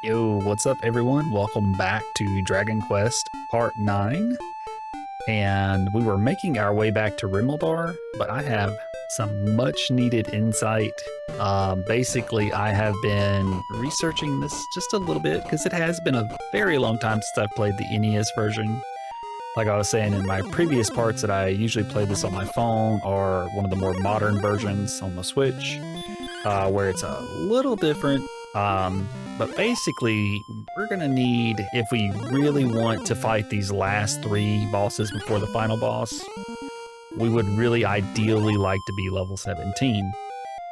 Yo, what's up everyone? Welcome back to Dragon Quest Part 9. And we were making our way back to Rimeldar, but I have some much needed insight. Basically, I have been researching this just a little bit because it has been a very long time since I've played the NES version. Like I was saying in my previous parts that I usually play this on my phone or one of the more modern versions on the Switch, where it's a little different. But basically, we're gonna need, if we really want to fight these last 3 bosses before the final boss, we would really ideally like to be level 17.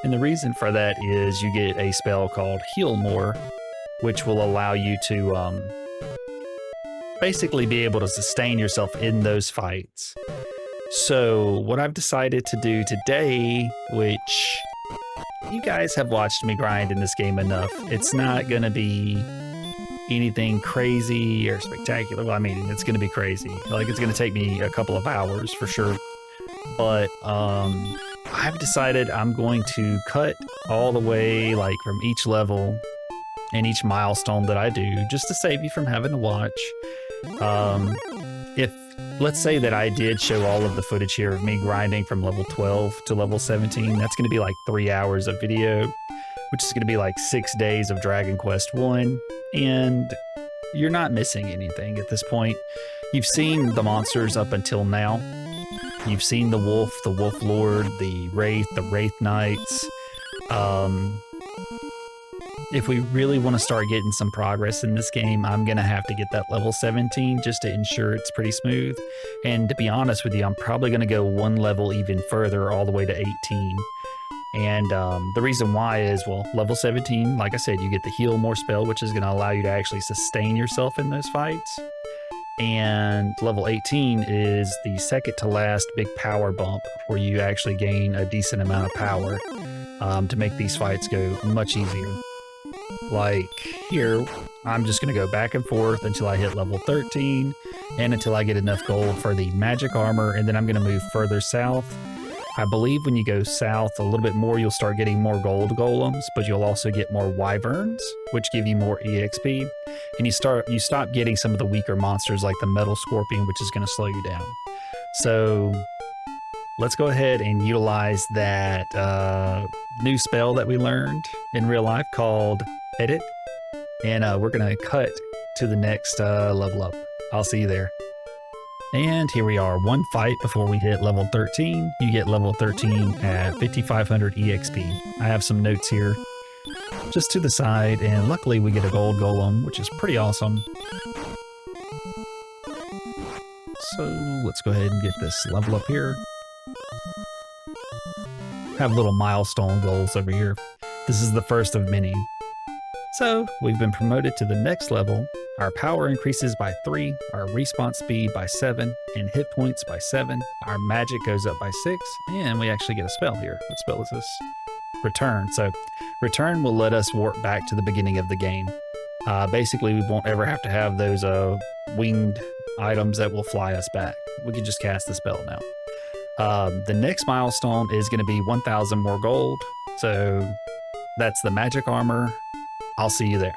And the reason for that is you get a spell called Heal More, which will allow you to basically be able to sustain yourself in those fights. So what I've decided to do today, which you guys have watched me grind in this game enough. It's not going to be anything crazy or spectacular. Well, I mean, it's going to be crazy. Like, it's going to take me a couple of hours for sure. But I've decided I'm going to cut all the way, like, from each level and each milestone that I do, just to save you from having to watch. If let's say that I did show all of the footage here of me grinding from level 12 to level 17. That's going to be like 3 hours of video, which is going to be like 6 days of Dragon Quest 1. And you're not missing anything at this point. You've seen the monsters up until now. You've seen the Wolf Lord, the Wraith Knights. If we really want to start getting some progress in this game, I'm going to have to get that level 17 just to ensure it's pretty smooth. And to be honest with you, I'm probably going to go 1 level even further, all the way to 18. And the reason why is, well, level 17, like I said, you get the Heal More spell, which is going to allow you to actually sustain yourself in those fights. And level 18 is the second to last big power bump, where you actually gain a decent amount of power to make these fights go much easier. Like here, I'm just going to go back and forth until I hit level 13 and until I get enough gold for the magic armor, and then I'm going to move further south. I believe when you go south a little bit more, you'll start getting more gold golems, but you'll also get more wyverns, which give you more EXP. And you stop getting some of the weaker monsters like the metal scorpion, which is going to slow you down. So let's go ahead and utilize that new spell that we learned in real life called Edit, and we're gonna cut to the next level up. I'll see you there. And here we are, 1 fight before we hit level 13. You get level 13 at 5,500 EXP. I have some notes here just to the side, and luckily we get a gold golem, which is pretty awesome. So let's go ahead and get this level up here. Have little milestone goals over here. This is the first of many. So we've been promoted to the next level. Our power increases by 3, our respawn speed by 7, and hit points by 7. Our magic goes up by 6, and we actually get a spell here. What spell is this? Return. So return will let us warp back to the beginning of the game. Basically, we won't ever have to have those winged items that will fly us back. We can just cast the spell now. The next milestone is going to be 1,000 more gold. So that's the magic armor. I'll see you there.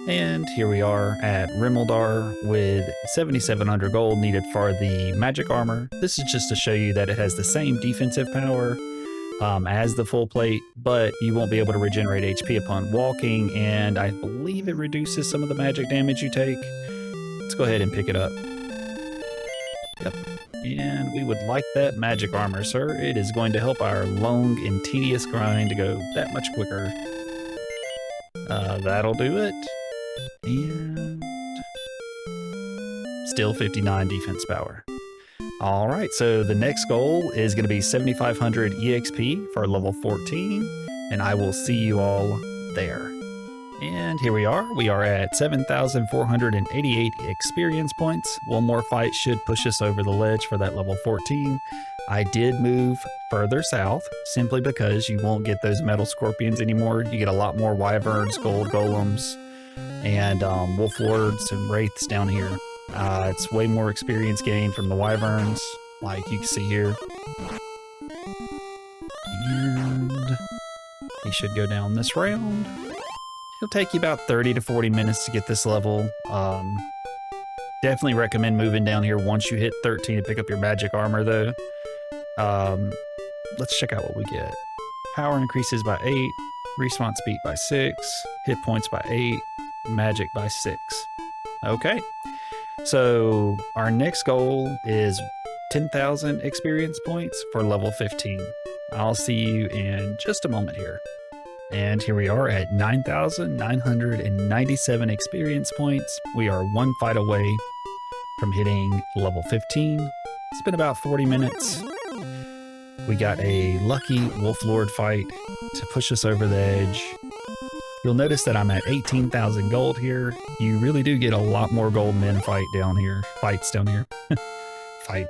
And here we are at Rimeldar with 7,700 gold needed for the magic armor. This is just to show you that it has the same defensive power as the full plate, but you won't be able to regenerate HP upon walking, and I believe it reduces some of the magic damage you take. Let's go ahead and pick it up. Yep. And we would like that magic armor, sir. It is going to help our long and tedious grind to go that much quicker. That'll do it. And still 59 defense power. All right, so the next goal is going to be 7,500 EXP for level 14, and I will see you all there. And here we are. We are at 7,488 experience points. 1 more fight should push us over the ledge for that level 14. I did move further south simply because you won't get those metal scorpions anymore. You get a lot more wyverns, gold golems, and wolf lords and wraiths down here. It's way more experience gained from the wyverns, like you can see here. And he should go down this round. It'll take you about 30 to 40 minutes to get this level. Definitely recommend moving down here once you hit 13 to pick up your magic armor, though. Let's check out what we get. Power increases by 8, respawn speed by 6, hit points by 8, magic by 6. Okay, so our next goal is 10,000 experience points for level 15. I'll see you in just a moment here. And here we are at 9,997 experience points. We are one fight away from hitting level 15. It's been about 40 minutes. We got a lucky Wolf Lord fight to push us over the edge. You'll notice that I'm at 18,000 gold here. You really do get a lot more gold in fights down here.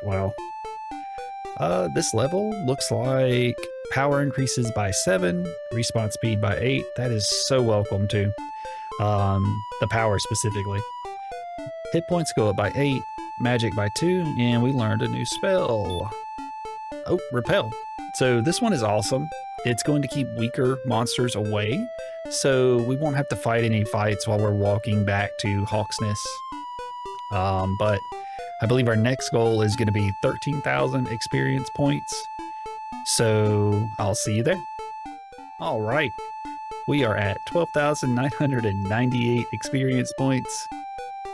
Wow. This level looks like power increases by 7, respawn speed by 8. That is so welcome too. The power specifically. Hit points go up by 8, magic by 2, and we learned a new spell. Oh, repel. So this one is awesome. It's going to keep weaker monsters away, so we won't have to fight any fights while we're walking back to Hauksness. But I believe our next goal is going to be 13,000 experience points. So I'll see you there. All right. We are at 12,998 experience points.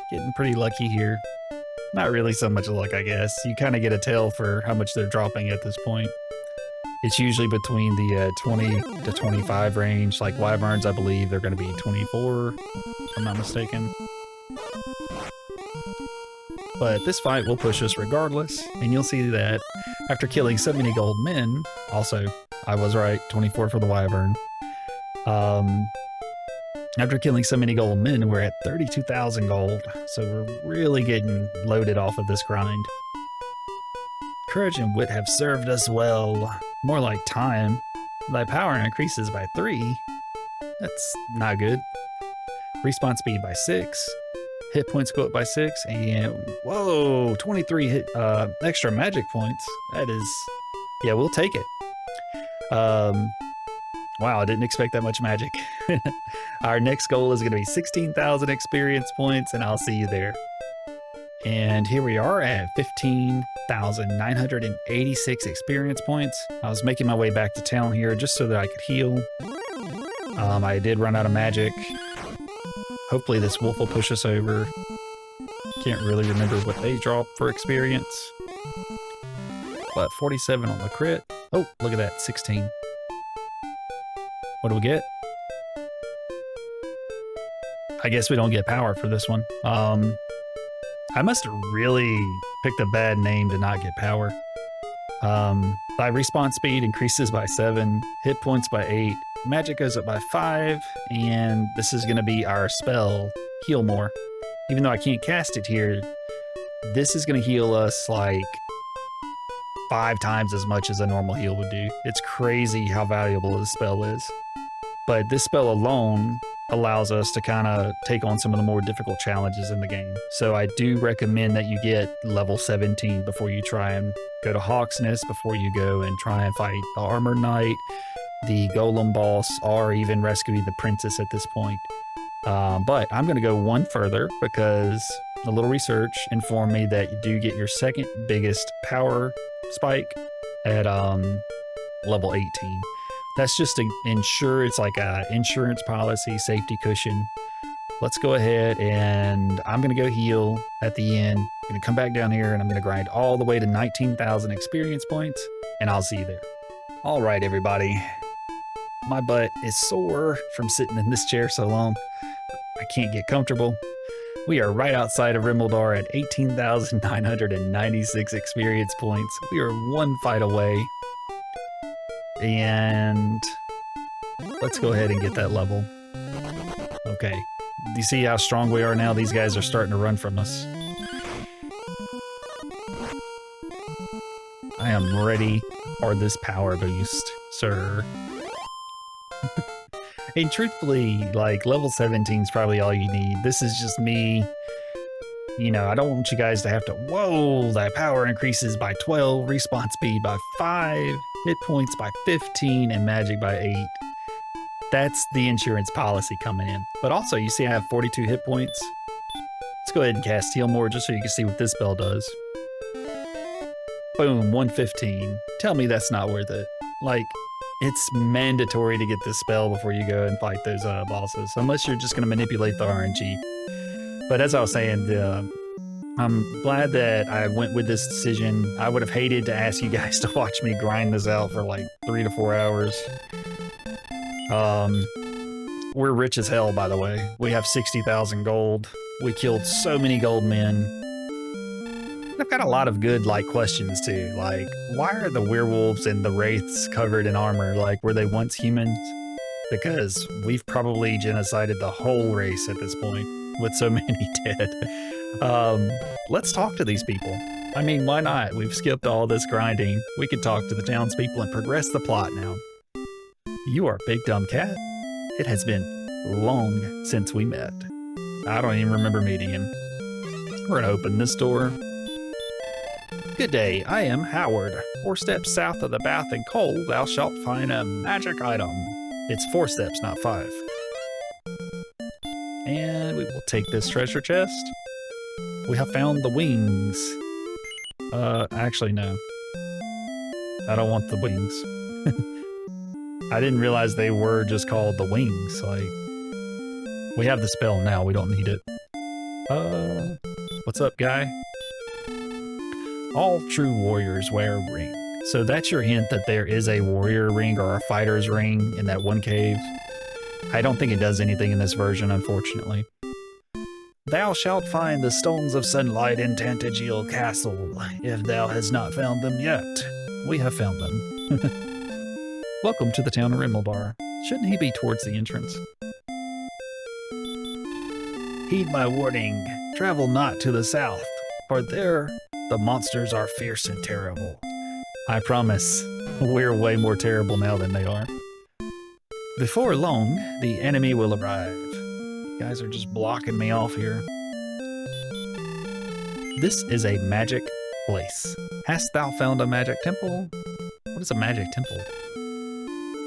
Getting pretty lucky here. Not really so much luck, I guess. You kind of get a tell for how much they're dropping at this point. It's usually between the 20 to 25 range. Like wyverns, I believe they're going to be 24, if I'm not mistaken. But this fight will push us regardless, and you'll see that after killing so many gold men, also, I was right, 24 for the wyvern. After killing so many gold men, we're at 32,000 gold, so we're really getting loaded off of this grind. Courage and wit have served us well. More like time. Thy power increases by 3. That's not good. Respawn speed by 6. Hit points go up by 6, and whoa, 23 hit extra magic points. That is, yeah, we'll take it. Wow, I didn't expect that much magic. Our next goal is going to be 16,000 experience points, and I'll see you there. And here we are at 15,986 experience points. I was making my way back to town here just so that I could heal. I did run out of magic. Hopefully this wolf will push us over. Can't really remember what they drop for experience. But 47 on the crit. Oh, look at that, 16. What do we get? I guess we don't get power for this one. I must have really picked a bad name to not get power. Thy respawn speed increases by 7, hit points by 8, magic goes up by 5, and this is going to be our spell, Heal More. Even though I can't cast it here, this is going to heal us like 5 times as much as a normal heal would do. It's crazy how valuable this spell is. But this spell alone allows us to kind of take on some of the more difficult challenges in the game. So I do recommend that you get level 17 before you try and go to Hauksness, before you go and try and fight the Armor Knight, the Golem boss, or even rescuing the princess at this point. But I'm going to go one further because a little research informed me that you do get your second biggest power spike at level 18. That's just to ensure it's like a insurance policy, safety cushion. Let's go ahead and I'm going to go heal at the end. I'm going to come back down here and I'm going to grind all the way to 19,000 experience points, and I'll see you there. All right, everybody. My butt is sore from sitting in this chair so long. I can't get comfortable. We are right outside of Rimuldar at 18,996 experience points. We are one fight away. And let's go ahead and get that level. Okay. Do you see how strong we are now? These guys are starting to run from us. I am ready for this power boost, sir. And truthfully, like, level 17 is probably all you need. This is just me. You know, I don't want you guys to have to, whoa, that power increases by 12, respawn speed by 5, hit points by 15, and magic by 8. That's the insurance policy coming in. But also, you see I have 42 hit points. Let's go ahead and cast Heal More just so you can see what this spell does. Boom, 115. Tell me that's not worth it. Like, it's mandatory to get this spell before you go and fight those bosses, unless you're just going to manipulate the RNG. But as I was saying, I'm glad that I went with this decision. I would have hated to ask you guys to watch me grind this out for like 3 to 4 hours. We're rich as hell, by the way. We have 60,000 gold. We killed so many gold men. I've got a lot of good questions too. Like, why are the werewolves and the wraiths covered in armor? Like, were they once humans? Because we've probably genocided the whole race at this point with so many dead. Let's talk to these people. I mean, why not? We've skipped all this grinding. We could talk to the townspeople and progress the plot now. You are a big dumb cat. It has been long since we met. I don't even remember meeting him. We're gonna open this door. Good day, I am Howard. 4 steps south of the bath and coal, thou shalt find a magic item. It's 4 steps, not 5. And we will take this treasure chest. We have found the wings. Actually, no. I don't want the wings. I didn't realize they were just called the wings. Like, we have the spell now, we don't need it. What's up, guy? All true warriors wear a ring. So that's your hint that there is a warrior ring or a fighter's ring in that one cave. I don't think it does anything in this version, unfortunately. Thou shalt find the stones of sunlight in Tantegel Castle, if thou hast not found them yet. We have found them. Welcome to the town of Rimmildar. Shouldn't he be towards the entrance? Heed my warning. Travel not to the south, for there the monsters are fierce and terrible. I promise, we're way more terrible now than they are. Before long, the enemy will arrive. You guys are just blocking me off here. This is a magic place. Hast thou found a magic temple? What is a magic temple?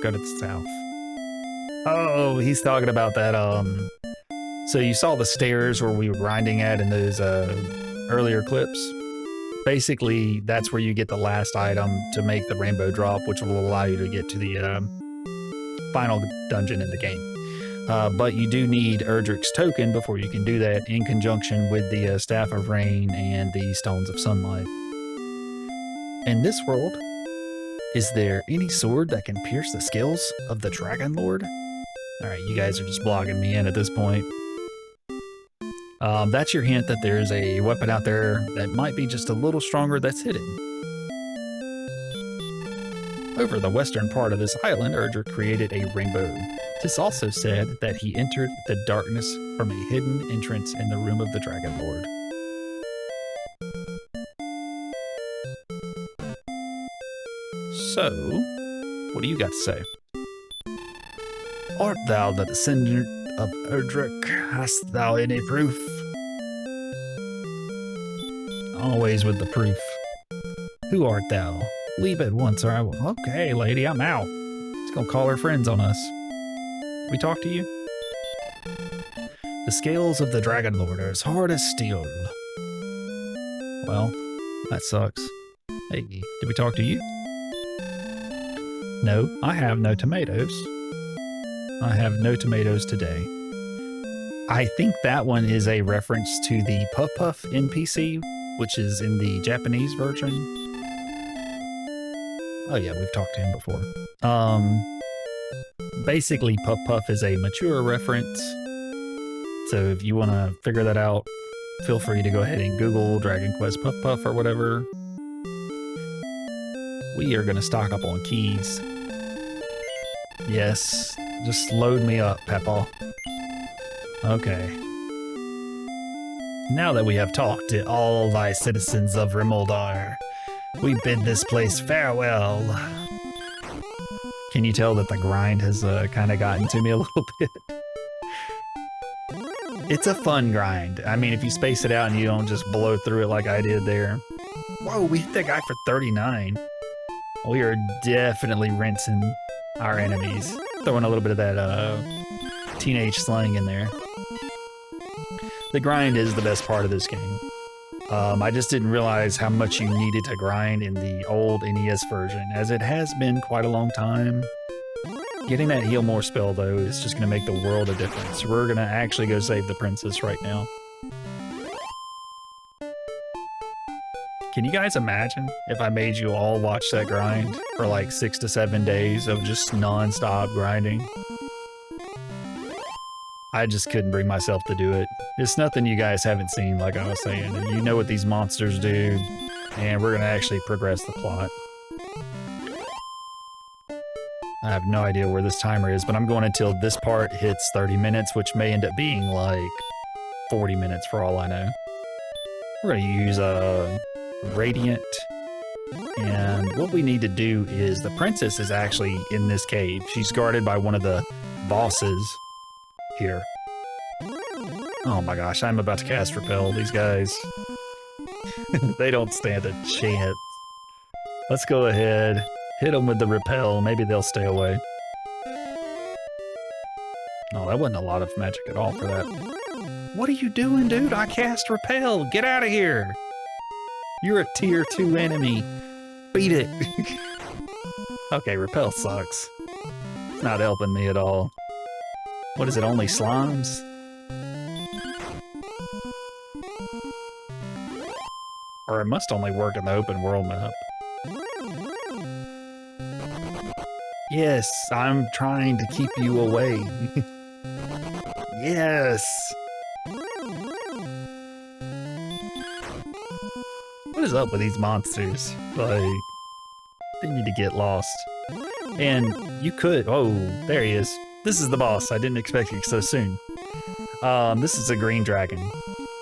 Go to the south. Oh, he's talking about that, so you saw the stairs where we were grinding at in those, earlier clips. Basically, that's where you get the last item to make the rainbow drop, which will allow you to get to the final dungeon in the game. But you do need Erdricks Token before you can do that, in conjunction with the Staff of Rain and the Stones of Sunlight. In this world, is there any sword that can pierce the scales of the Dragon Lord? Alright, you guys are just blocking me in at this point. That's your hint that there's a weapon out there that might be just a little stronger that's hidden. Over the western part of this island, Erdrick created a rainbow. 'Tis also said that he entered the darkness from a hidden entrance in the room of the Dragon Lord. So, what do you got to say? Art thou the descendant of Erdrick? Hast thou any proof? Always with the proof. Who art thou? Leave at once or I will. Okay, lady, I'm out. She's gonna call her friends on us. We talk to you? The scales of the Dragon Lord are as hard as steel. Well, that sucks. Hey, did we talk to you? No, I have no tomatoes. I have no tomatoes today. I think that one is a reference to the Puff Puff NPC, which is in the Japanese version. Oh yeah, we've talked to him before. Basically, Puff Puff is a mature reference. So if you want to figure that out, feel free to go ahead and Google Dragon Quest Puff Puff or whatever. We are going to stock up on keys. Yes, just load me up, Peppa. Okay. Now that we have talked to all thy citizens of Rimmildar, we bid this place farewell. Can you tell that the grind has kind of gotten to me a little bit? It's a fun grind. I mean, if you space it out and you don't just blow through it like I did there. Whoa, we hit that guy for 39. We are definitely rinsing our enemies. Throwing a little bit of that teenage slang in there. The grind is the best part of this game. I just didn't realize how much you needed to grind in the old NES version, as it has been quite a long time. Getting that heal more spell, though, is just going to make the world a difference. We're going to actually go save the princess right now. Can you guys imagine if I made you all watch that grind for like 6 to 7 days of just non-stop grinding? I just couldn't bring myself to do it. It's nothing you guys haven't seen, like I was saying. And you know what these monsters do, and we're going to actually progress the plot. I have no idea where this timer is, but I'm going until this part hits 30 minutes, which may end up being like 40 minutes for all I know. We're going to use a Radiant, and what we need to do is the princess is actually in this cave. She's guarded by one of the bosses here. Oh my gosh, I'm about to cast repel. These guys, they don't stand a chance. Let's go ahead, hit them with the repel. Maybe they'll stay away. No, that wasn't a lot of magic at all for that. What are you doing, dude? I cast repel. Get out of here. You're a tier 2 enemy. Beat it. Okay, repel sucks. It's not helping me at all. What is it, only slimes? Or it must only work in the open world map. Yes, I'm trying to keep you away. Yes. What is up with these monsters? Like, they need to get lost. And you could, oh, there he is. This is the boss. I didn't expect you so soon. This is a green dragon.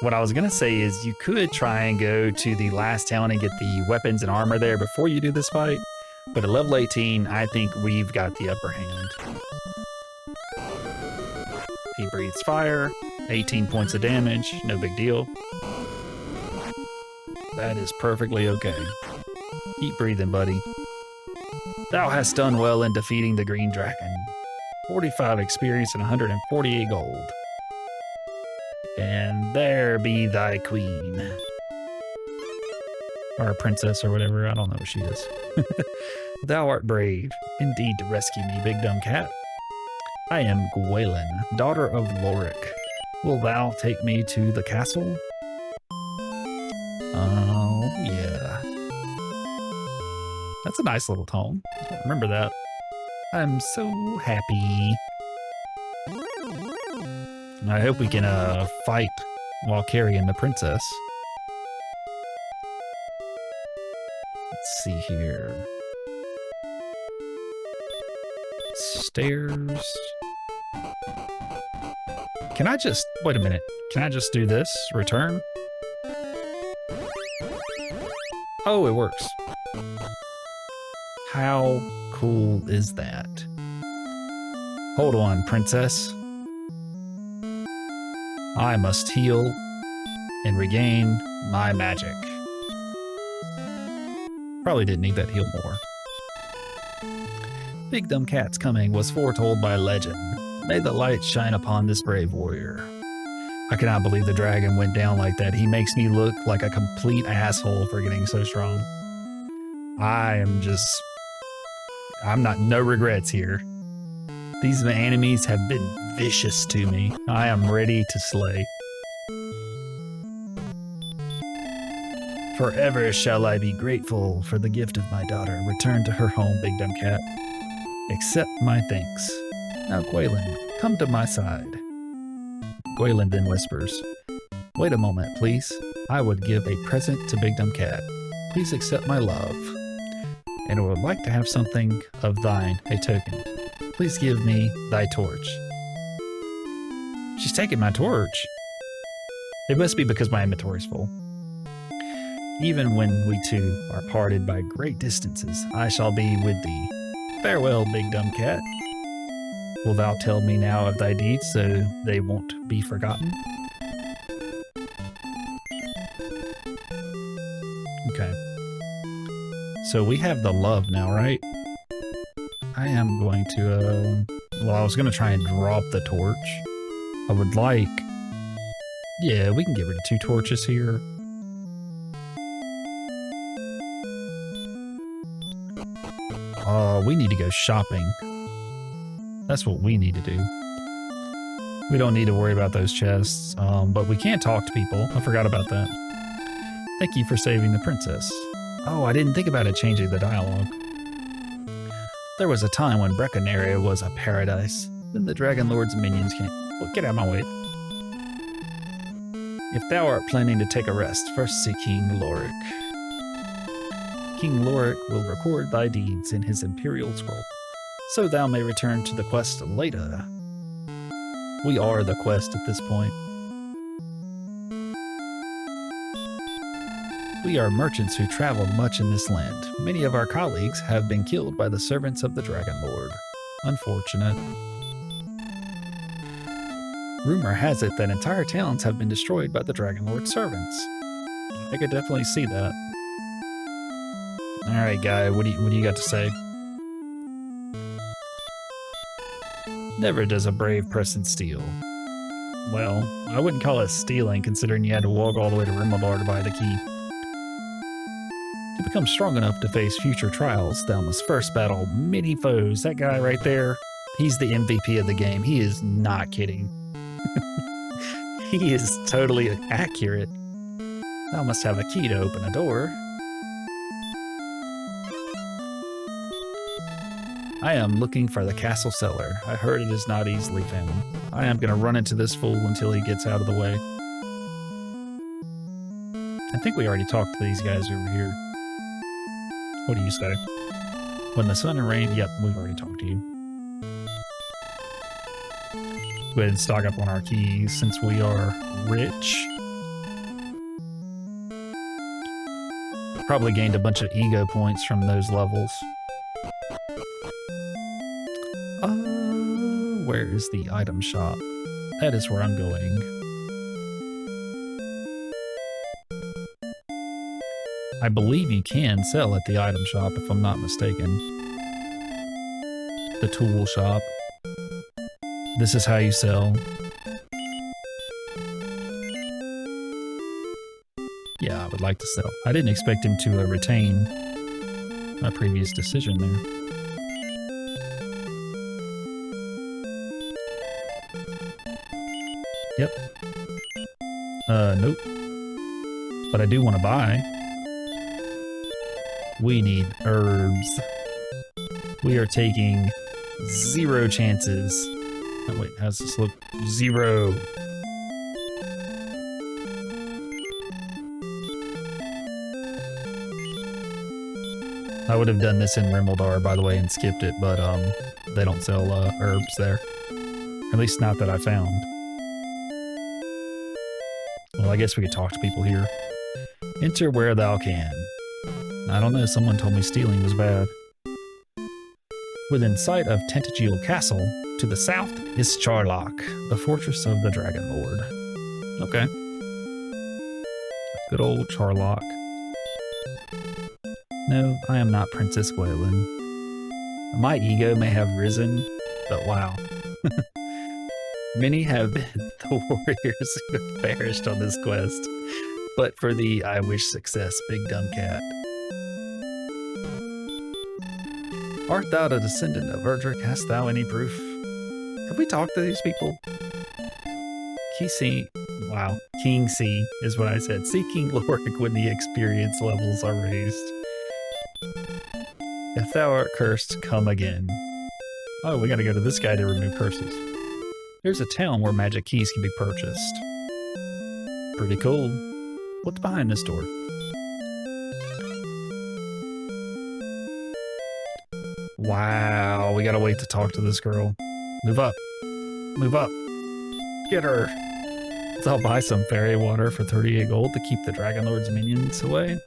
What I was gonna say is you could try and go to the last town and get the weapons and armor there before you do this fight. But at level 18, I think we've got the upper hand. He breathes fire, 18 points of damage, no big deal. That is perfectly okay. Keep breathing, buddy. Thou hast done well in defeating the green dragon. 45 experience and 148 gold. And there be thy queen. Or princess or whatever, I don't know what she is. Thou art brave, indeed, to rescue me, big dumb cat. I am Gwaelin, daughter of Lorik. Will thou take me to the castle? Oh, yeah. That's a nice little tone. Remember that. I'm so happy. I hope we can fight while carrying the princess. Let's see here. Stairs. Can I just, wait a minute. Can I just do this? Return? Oh, it works. How cool is that? Hold on, princess. I must heal and regain my magic. Probably didn't need that heal more. Big dumb cat's coming was foretold by legend. May the light shine upon this brave warrior. I cannot believe the dragon went down like that. He makes me look like a complete asshole for getting so strong. I'm not, no regrets here. These enemies have been vicious to me. I am ready to slay. Forever shall I be grateful for the gift of my daughter. Return to her home, big dumb cat. Accept my thanks. Now, Gwaelin, come to my side. Gwaelin then whispers, wait a moment, please. I would give a present to Big Dumb Cat. Please accept my love. And I would like to have something of thine, a token. Please give me thy torch. She's taking my torch. It must be because my inventory's full. Even when we two are parted by great distances, I shall be with thee. Farewell, Big Dumb Cat. Will thou tell me now of thy deeds so they won't be forgotten? Okay. So we have the love now, right? I am going to Well, I was gonna try and drop the torch. I would like... Yeah, we can get rid of 2 torches here. We need to go shopping. That's what we need to do. We don't need to worry about those chests, but we can talk to people. I forgot about that. Thank you for saving the princess. Oh, I didn't think about it changing the dialogue. There was a time when Brecconaria was a paradise. Then the Dragon Lord's minions came. Well, get out of my way. If thou art planning to take a rest, first see King Lorik. King Lorik will record thy deeds in his imperial scroll, so thou may return to the quest later. We are the quest at this point. We are merchants who travel much in this land. Many of our colleagues have been killed by the servants of the Dragon Lord. Unfortunate. Rumor has it that entire towns have been destroyed by the Dragon Lord's servants. I could definitely see that. Alright, guy, what do you got to say? Never does a brave person steal. Well, I wouldn't call it stealing, considering you had to walk all the way to Rimmaldar to buy the key. To become strong enough to face future trials, thou must first battle many foes. That guy right there, he's the MVP of the game. He is not kidding. He is totally accurate. Thou must have a key to open a door. I am looking for the castle cellar. I heard it is not easily found. I am going to run into this fool until he gets out of the way. I think we already talked to these guys over here. What do you say? When the sun and rain... Yep, we've already talked to you. Go ahead and stock up on our keys since we are rich. Probably gained a bunch of ego points from those levels. Where is the item shop? That is where I'm going. I believe you can sell at the item shop if I'm not mistaken. The tool shop. This is how you sell. Yeah, I would like to sell. I didn't expect him to retain my previous decision there. Yep. Nope. But I do want to buy. We need herbs. We are taking 0 chances. Oh, wait, how's this look? 0. I would have done this in Rimmaldar, by the way, and skipped it, but they don't sell herbs there. At least not that I found. Well, I guess we could talk to people here. Enter where thou can. I don't know, someone told me stealing was bad. Within sight of Tantegel Castle, to the south is Charlock, the fortress of the Dragon Lord. Okay. Good old Charlock. No, I am not Princess Gwaelin. My ego may have risen, but wow. Many have been the warriors who have perished on this quest, but for thee I wish success, big dumb cat. Art thou the descendant of Erdricks? Hast thou any proof? Have we talked to these people? King C is what I said. See King Lorik when the experience levels are raised. If thou art cursed, come again. Oh, we gotta go to this guy to remove curses. There's a town where magic keys can be purchased. Pretty cool. What's behind this door? Wow, we gotta wait to talk to this girl. Move up. Move up. Get her. So I'll buy some fairy water for 38 gold to keep the Dragon Lord's minions away.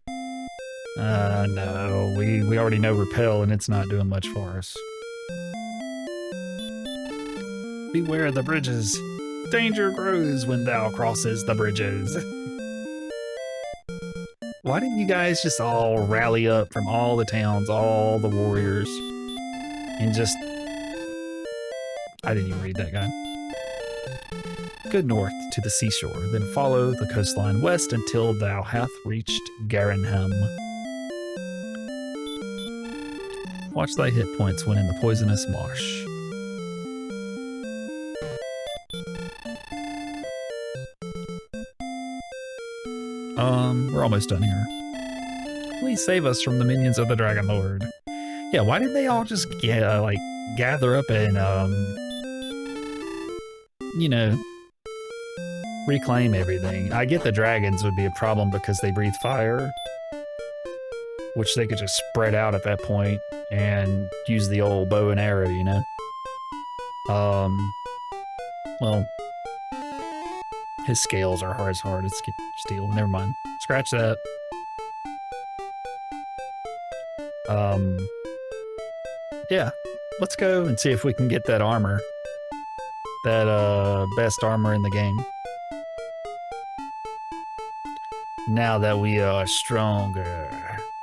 No, we already know repel and it's not doing much for us. Beware the bridges. Danger grows when thou crosses the bridges. Why didn't you guys just all rally up from all the towns, all the warriors, and just I didn't even read that guy. Go north to the seashore, then follow the coastline west until thou hath reached Garenham. Watch thy hit points when in the poisonous marsh. We're almost done here. Please save us from the minions of the Dragon Lord. Yeah, why did they all just like gather up and you know, reclaim everything? I get the dragons would be a problem because they breathe fire, which they could just spread out at that point and use the old bow and arrow, you know? Well, his scales are hard as hard as steel. Never mind. Scratch that. Yeah, let's go and see if we can get that armor. That, best armor in the game. Now that we are stronger.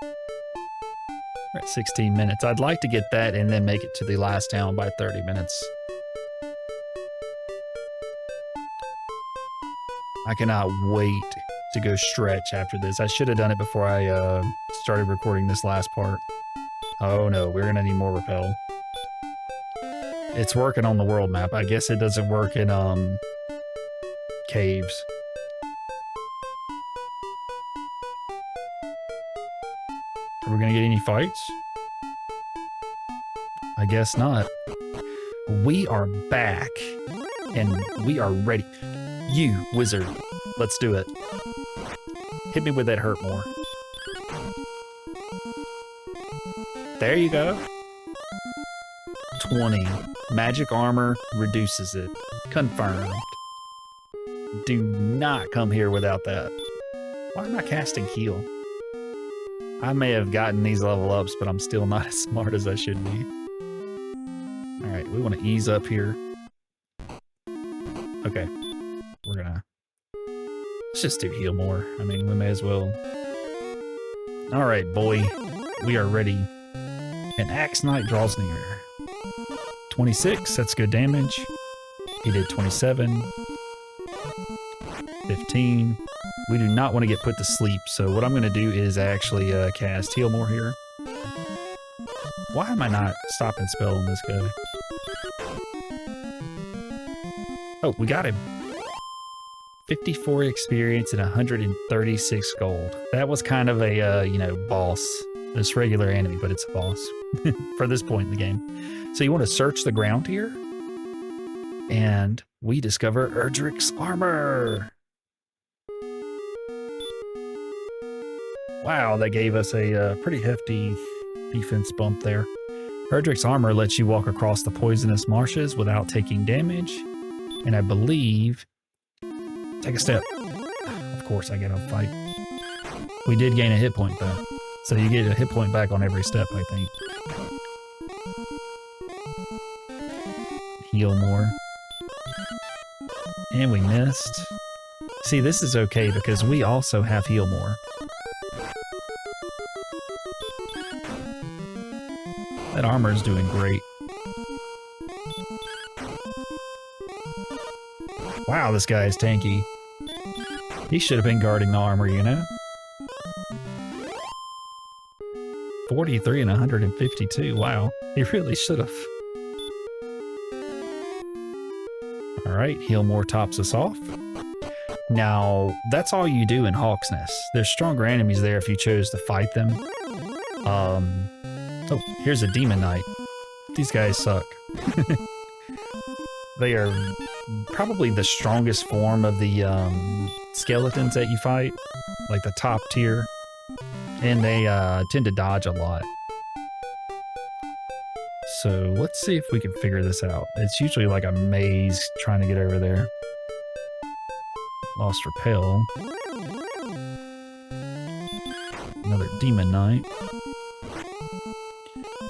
We're at 16 minutes. I'd like to get that and then make it to the last town by 30 minutes. I cannot wait to go stretch after this. I should have done it before I started recording this last part. Oh no, we're gonna need more repel. It's working on the world map. I guess it doesn't work in caves. Are we gonna get any fights? I guess not. We are back and we are ready. You, wizard, let's do it. Hit me with that hurt more. There you go. 20. Magic armor reduces it. Confirmed. Do not come here without that. Why am I casting heal? I may have gotten these level ups, but I'm still not as smart as I should be. Alright, we want to ease up here. Okay. We're gonna... Let's just do heal more. I mean, we may as well. Alright, boy. We are ready. An Axe Knight draws near. 26, that's good damage. He did 27. 15. We do not want to get put to sleep, so what I'm going to do is actually cast Heal More here. Why am I not stopping spell on this guy? Oh, we got him. 54 experience and 136 gold. That was kind of a, you know, boss. This regular enemy, but it's a boss for this point in the game. So you want to search the ground here, and we discover Erdricks Armor. Wow, that gave us a pretty hefty defense bump there. Erdricks Armor lets you walk across the poisonous marshes without taking damage, and I believe... Take a step. Of course I get a fight. We did gain a hit point though. So you get a hit point back on every step, I think. Heal more. And we missed. See, this is okay because we also have heal more. That armor is doing great. Wow, this guy is tanky. He should have been guarding the armor, you know? 43 and 152. Wow, he really should have. Alright, Heal More tops us off. Now, that's all you do in Hauksness. There's stronger enemies there if you chose to fight them. Oh, here's a Demon Knight. These guys suck. They are probably the strongest form of the skeletons that you fight. Like the top tier. And they tend to dodge a lot. So let's see if we can figure this out. It's usually like a maze trying to get over there. Lost Repel. Another Demon Knight.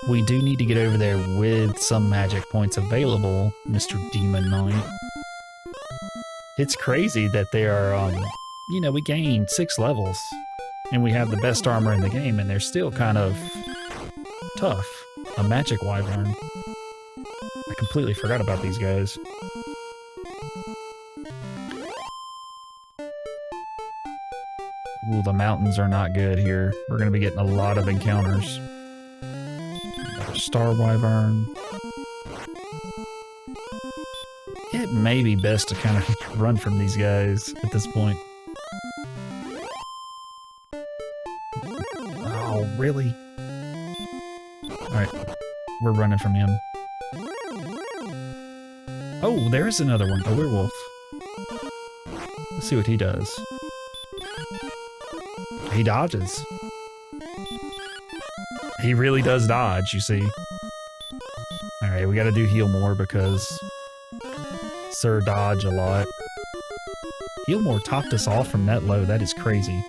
We do need to get over there with some magic points available, Mr. Demon Knight. It's crazy that they are, you know, we gained 6 levels. And we have the best armor in the game, and they're still kind of tough. A magic wyvern. I completely forgot about these guys. Ooh, the mountains are not good here. We're going to be getting a lot of encounters. Another star wyvern. It may be best to kind of run from these guys at this point. Oh, really? Alright, we're running from him. Oh, there's another one, a werewolf. Let's see what he does. He dodges. He really does dodge, you see. Alright, we gotta do heal more because Sir dodge a lot. Heal more topped us off from that low. That is crazy.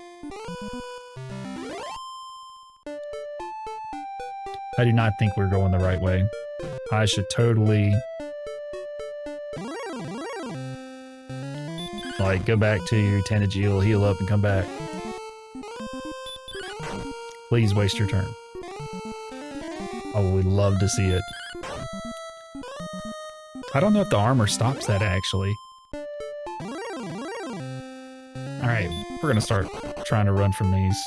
I do not think we're going the right way. I should totally like go back to your Tantegel, heal up and come back. Please waste your turn. Oh, we'd love to see it. I don't know if the armor stops that, actually. Alright, we're gonna start trying to run from these.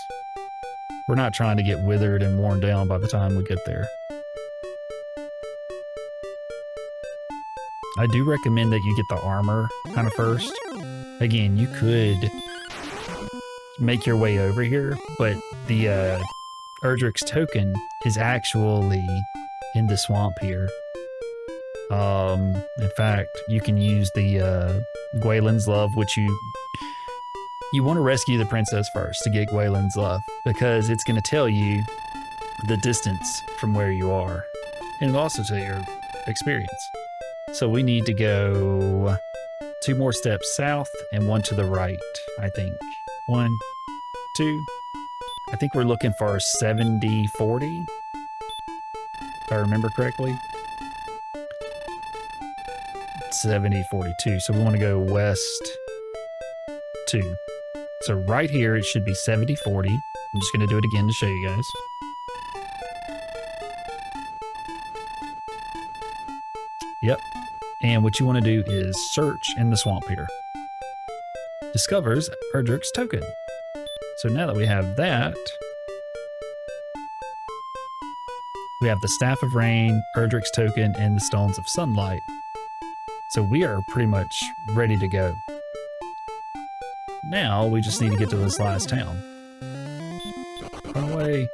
We're not trying to get withered and worn down by the time we get there. I do recommend that you get the armor kind of first. Again, you could make your way over here, but the Erdricks Token is actually in the swamp here. In fact, you can use the Gwaelins Love, which you want to rescue the princess first to get Gwaelins Love, because it's going to tell you the distance from where you are, and it'll also tell your experience. So we need to go 2 more steps south and 1 to the right, I think. 1, 2. I think we're looking for 70-40, if I remember correctly. 70-42, so we want to go west 2. So right here, it should be 70-40. I'm just going to do it again to show you guys. Yep. And what you want to do is search in the swamp here. Discovers Erdricks Token. So now that we have that, we have the Staff of Rain, Erdricks Token, and the Stones of Sunlight. So we are pretty much ready to go. Now we just need to get to this last town. Run away.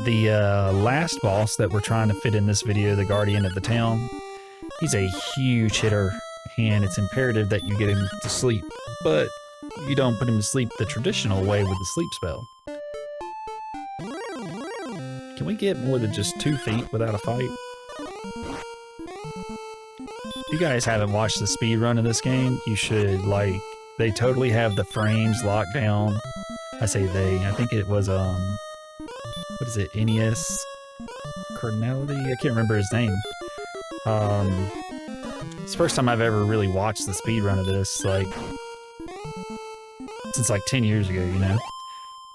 The last boss that we're trying to fit in this video, the Guardian of the Town, he's a huge hitter, and it's imperative that you get him to sleep, but you don't put him to sleep the traditional way with the sleep spell. Can we get more than just 2 feet without a fight? If you guys haven't watched the speed run of this game, you should. Like, they totally have the frames locked down. I say they, I think it was, what is it, Ennius Cornelity? I can't remember his name. It's the first time I've ever really watched the speed run of this, like, since like 10 years ago, you know?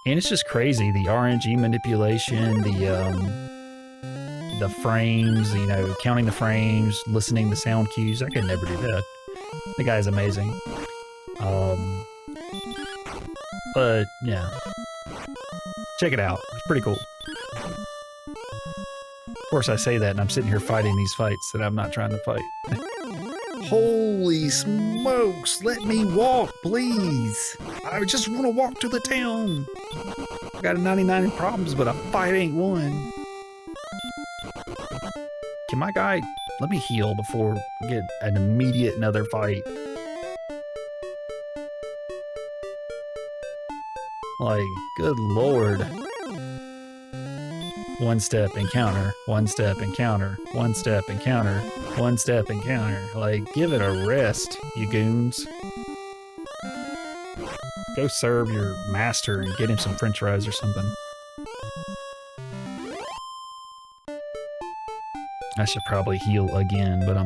And it's just crazy, the RNG manipulation, the frames, you know, counting the frames, listening to sound cues. I could never do that. The guy's amazing. But yeah, check it out. It's pretty cool. Of course, I say that, and I'm sitting here fighting these fights that I'm not trying to fight. Holy smokes! Let me walk, please. I just want to walk to the town. I got a 99 problems, but a fight ain't one. Can my guy let me heal before we get an immediate another fight? Like, good lord. 1 step encounter, 1 step encounter, 1 step encounter, 1 step encounter. Like, give it a rest, you goons. Go serve your master and get him some french fries or something. I should probably heal again, but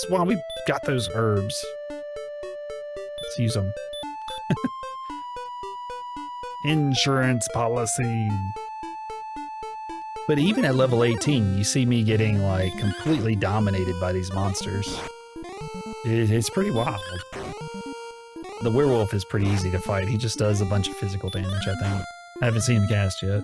while we got those herbs, let's use them. Insurance policy. But even at level 18, you see me getting like completely dominated by these monsters. It's pretty wild. The werewolf is pretty easy to fight. He just does a bunch of physical damage, I think. I haven't seen him cast yet.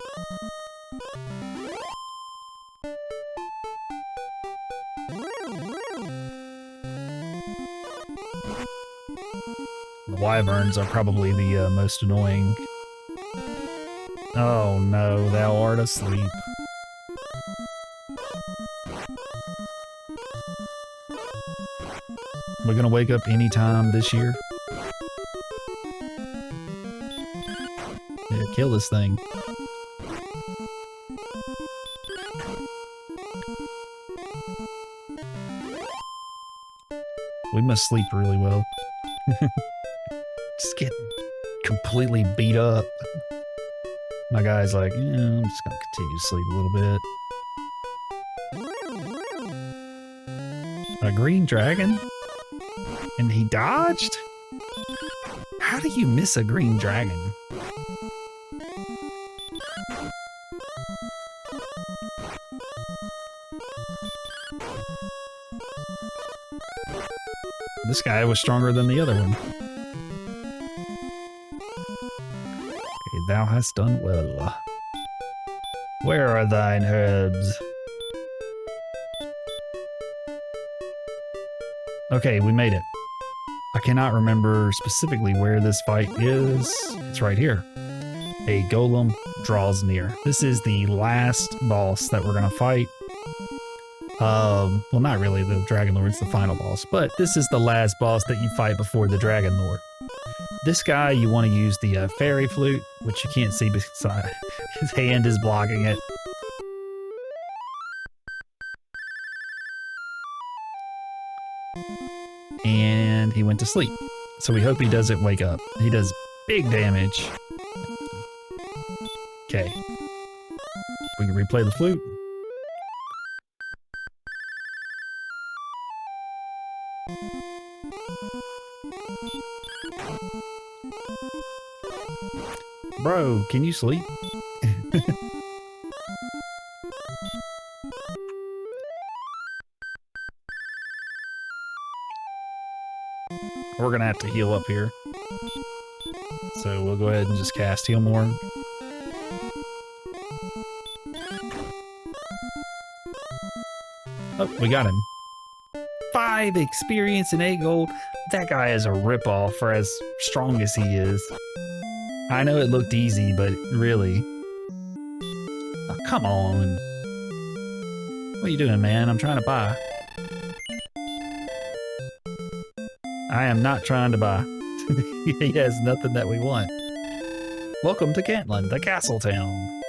The wyverns are probably the most annoying. Oh no, thou art asleep. We're gonna wake up anytime this year. Yeah, kill this thing. We must sleep really well. Just get completely beat up. My guy's like, yeah, I'm just gonna continue to sleep a little bit. A green dragon? And he dodged? How do you miss a green dragon? This guy was stronger than the other one. Okay, thou hast done well. Where are thine herbs? Okay, we made it. I cannot remember specifically where this fight is. It's right here. A golem draws near. This is the last boss that we're gonna fight. Well, not really. The Dragon Lord's the final boss, but this is the last boss that you fight before the Dragon Lord. This guy, you want to use the Faeries Flute, which you can't see beside. His hand is blocking it. And he went to sleep. So we hope he doesn't wake up. He does big damage. Okay. We can replay the flute. Bro, can you sleep? We're gonna have to heal up here. So we'll go ahead and just cast Heal More. Oh, we got him. 5 experience and 8 gold. That guy is a ripoff for as strong as he is. I know it looked easy, but really. Oh, come on. What are you doing, man? I'm trying to buy. I am not trying to buy. He has nothing that we want. Welcome to Cantlin, the castle town.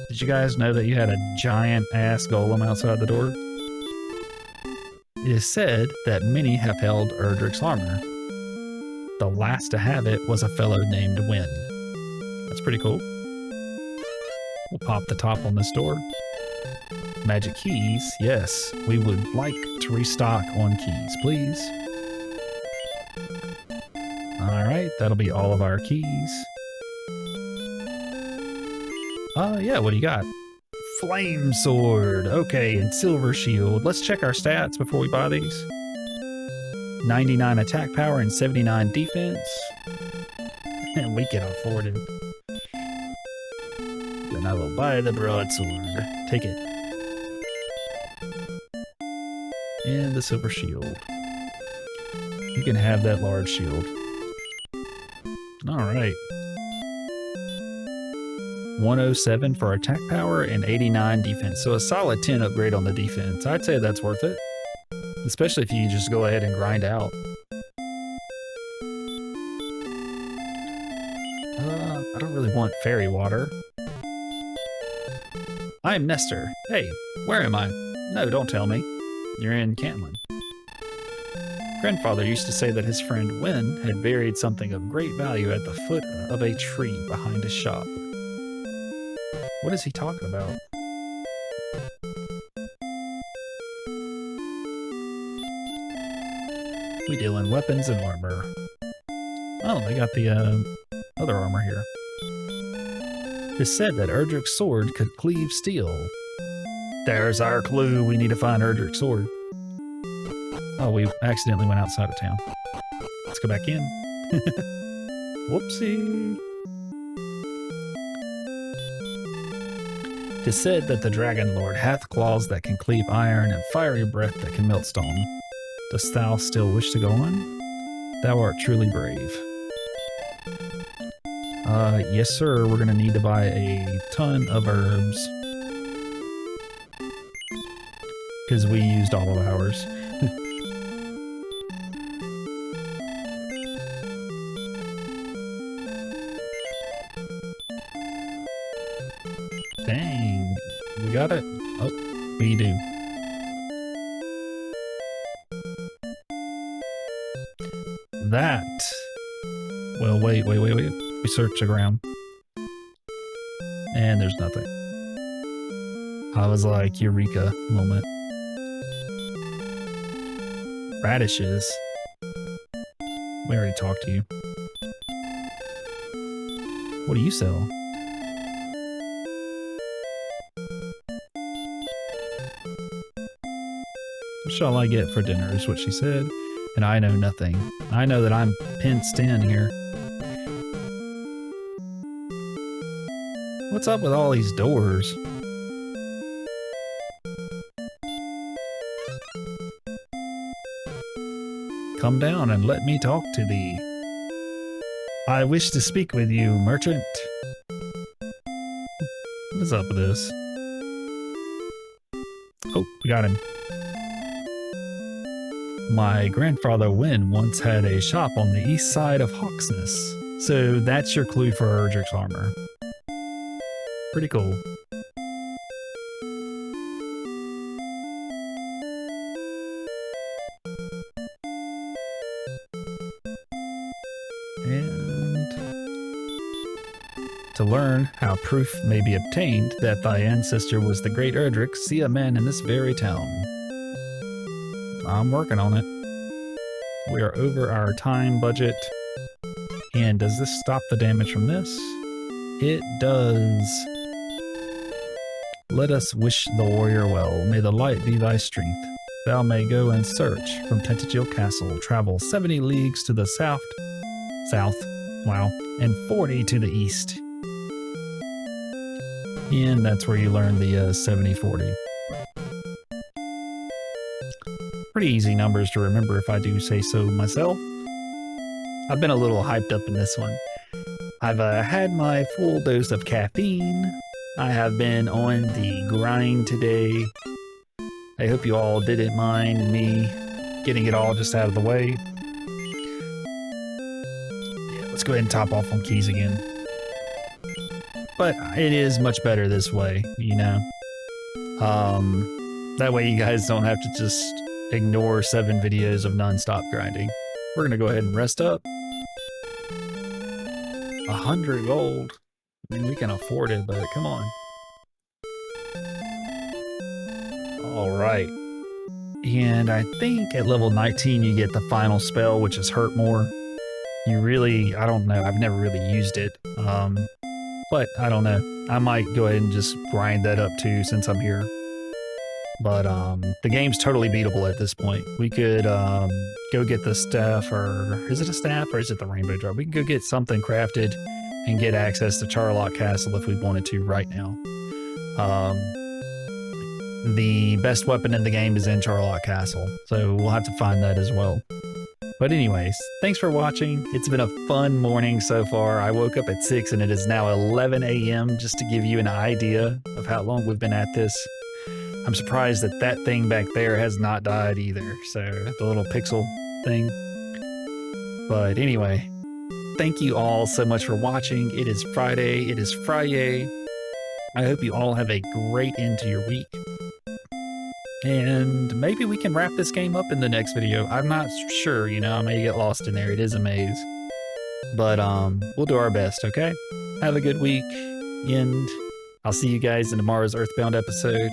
Did you guys know that you had a giant-ass golem outside the door? It is said that many have held Erdricks Armor. The last to have it was a fellow named Wynn. That's pretty cool. We'll pop the top on this door. Magic keys, yes. We would like to restock on keys, please. Alright, that'll be all of our keys. Yeah, what do you got? Flame sword, okay, and silver shield. Let's check our stats before we buy these. 99 attack power and 79 defense. And we can afford it. Then I will buy the broadsword. Take it. And the silver shield. You can have that large shield. Alright. 107 for attack power and 89 defense. So a solid 10 upgrade on the defense. I'd say that's worth it. Especially if you just go ahead and grind out. I don't really want fairy water. I'm Nestor. Hey, where am I? No, don't tell me. You're in Cantlin. Grandfather used to say that his friend Wynn had buried something of great value at the foot of a tree behind his shop. What is he talking about? We deal in weapons and armor. Oh, they got the other armor here. It's said that Erdricks' sword could cleave steel. There's our clue. We need to find Erdricks' sword. Oh, we accidentally went outside of town. Let's go back in. Whoopsie. It is said that the Dragon Lord hath claws that can cleave iron and fiery breath that can melt stone. Dost thou still wish to go on? Thou art truly brave. Yes sir, we're gonna need to buy a ton of herbs. Because we used all of ours. Dang, we got it. Oh, we do. That. Well, wait. We search the ground. And there's nothing. I was like, eureka moment. Radishes. We already talked to you. What do you sell? What shall I get for dinner is what she said. And I know nothing. I know that I'm pinched in here. What's up with all these doors? Come down and let me talk to thee. I wish to speak with you, merchant. What's up with this? Oh, we got him. My grandfather Wynn once had a shop on the east side of Hauksness. So that's your clue for Erdricks Armor. Pretty cool. And to learn how proof may be obtained that thy ancestor was the great Erdricks, see a man in this very town. I'm working on it. We are over our time budget. And does this stop the damage from this? It does. Let us wish the warrior well. May the light be thy strength. Thou may go and search from Tantegel Castle. Travel 70 leagues to the south, wow, and 40 to the east. And that's where you learn the 70-40. Pretty easy numbers to remember if I do say so myself. I've been a little hyped up in this one. I've had my full dose of caffeine. I have been on the grind today. I hope you all didn't mind me getting it all just out of the way. Yeah, let's go ahead and top off on keys again. But it is much better this way, you know. That way you guys don't have to just ignore 7 videos of non-stop grinding. We're gonna go ahead and rest up. 100 gold. I mean, we can afford it, but come on. All right. And I think at level 19 you get the final spell, which is Hurt More. You really, I don't know, I've never really used it. But I don't know. I might go ahead and just grind that up too since I'm here. But the game's totally beatable at this point. We could go get the staff, or is it a staff or is it the rainbow drop? We can go get something crafted and get access to Charlock Castle if we wanted to right now. The best weapon in the game is in Charlock Castle, so we'll have to find that as well. But anyways, thanks for watching. It's been a fun morning so far. I woke up at 6 and it is now 11 a.m. just to give you an idea of how long we've been at this. I'm surprised that that thing back there has not died either, so the little pixel thing. But anyway, thank you all so much for watching. It is Friday. It is Friday. I hope you all have a great end to your week. And maybe we can wrap this game up in the next video. I'm not sure, you know, I may get lost in there. It is a maze. But we'll do our best, okay? Have a good week, and I'll see you guys in tomorrow's Earthbound episode.